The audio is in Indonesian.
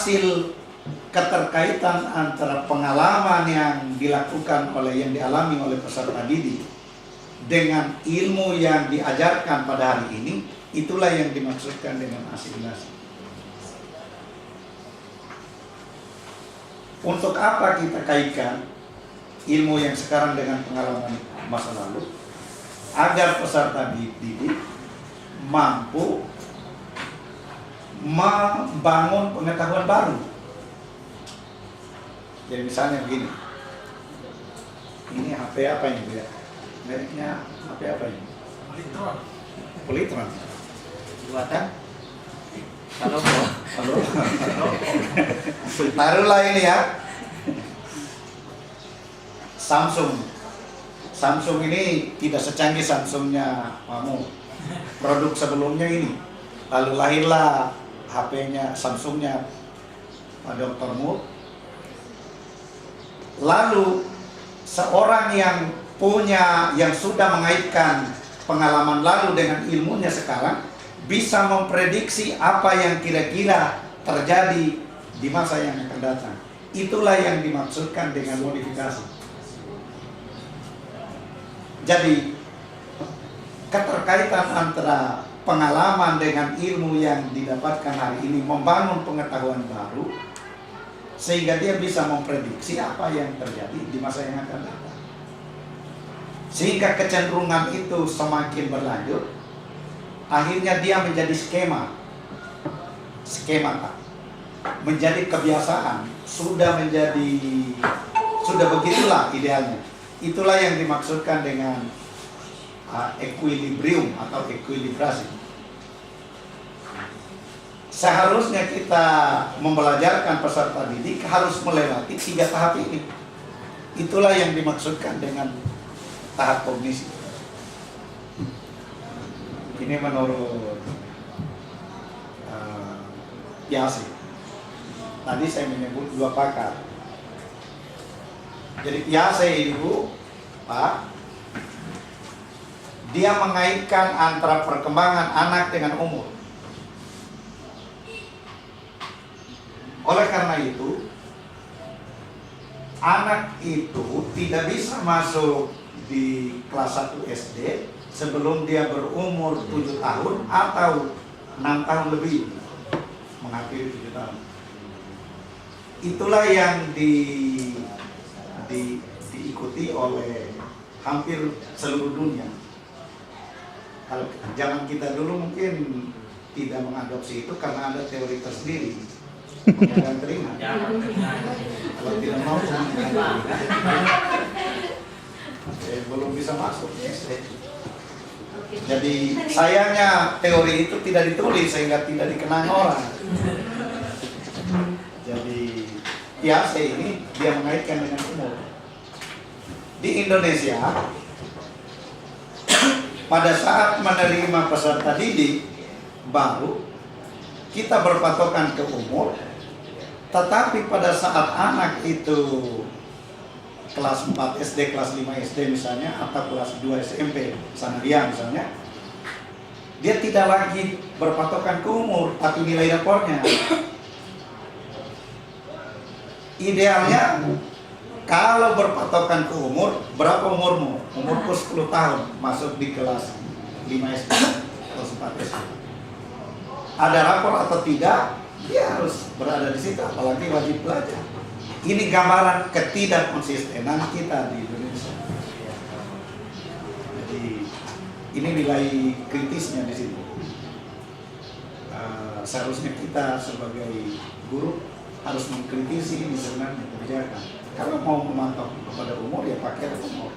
hasil keterkaitan antara pengalaman yang dilakukan yang dialami oleh peserta didik dengan ilmu yang diajarkan pada hari ini, itulah yang dimaksudkan dengan asimilasi. Untuk apa kita kaitkan ilmu yang sekarang dengan pengalaman masa lalu? Agar peserta didik mampu membangun pengetahuan baru. Jadi misalnya begini, ini HP apa ini ya? Mereknya HP apa ini? Polytron. Buatan? Halo. Taruhlah ini ya, Samsung ini tidak secanggih Samsungnya kamu produk sebelumnya ini. Lalu lahirlah HP-nya Samsungnya Pak Dr. Mu. Lalu seorang yang sudah mengaitkan pengalaman lalu dengan ilmunya sekarang bisa memprediksi apa yang kira-kira terjadi di masa yang akan datang. Itulah yang dimaksudkan dengan modifikasi. Jadi keterkaitan antara pengalaman dengan ilmu yang didapatkan hari ini membangun pengetahuan baru sehingga dia bisa memprediksi apa yang terjadi di masa yang akan datang. Sehingga kecenderungan itu semakin berlanjut, akhirnya dia menjadi skema, menjadi kebiasaan, sudah begitulah idealnya. Itulah yang dimaksudkan dengan equilibrium atau ekuilibrasi. Seharusnya kita membelajarkan peserta didik harus melewati 3 tahap ini. Itulah yang dimaksudkan dengan tahap kognisi. Ini menurut Piaget. Tadi saya menyebut 2 pakar. Jadi Piaget itu, Pak, dia mengaitkan antara perkembangan anak dengan umur. Oleh karena itu, anak itu tidak bisa masuk di kelas 1 SD sebelum dia berumur 7 tahun atau 6 tahun lebih, mengakhiri 7 tahun. Itulah yang diikuti oleh hampir seluruh dunia. Kalau zaman kita dulu mungkin tidak mengadopsi itu karena ada teori tersendiri. Jangan terima. Kalau tidak mau, belum bisa masuk. Jadi sayangnya teori itu tidak ditulis sehingga tidak dikenang orang. Jadi Piaget ini dia mengaitkan dengan umur. Di Indonesia pada saat menerima peserta didik baru kita berpatokan ke umur. Tetapi pada saat anak itu kelas 4 SD, kelas 5 SD misalnya, atau kelas 2 SMP, Sanadiyah misalnya, dia tidak lagi berpatokan ke umur, tapi nilai rapornya. Idealnya, kalau berpatokan ke umur, berapa umurmu? Umurku 10 tahun, masuk di kelas 5 SD, kelas 4 SD. Ada rapor atau tidak? Dia harus berada di situ, apalagi wajib belajar. Ini gambaran ketidakkonsistenan kita di Indonesia. Jadi ini nilai kritisnya di sini. Seharusnya kita sebagai guru harus mengkritisi ini sebenarnya kebijakan. Kalau mau memantau kepada umur ya pakai umur.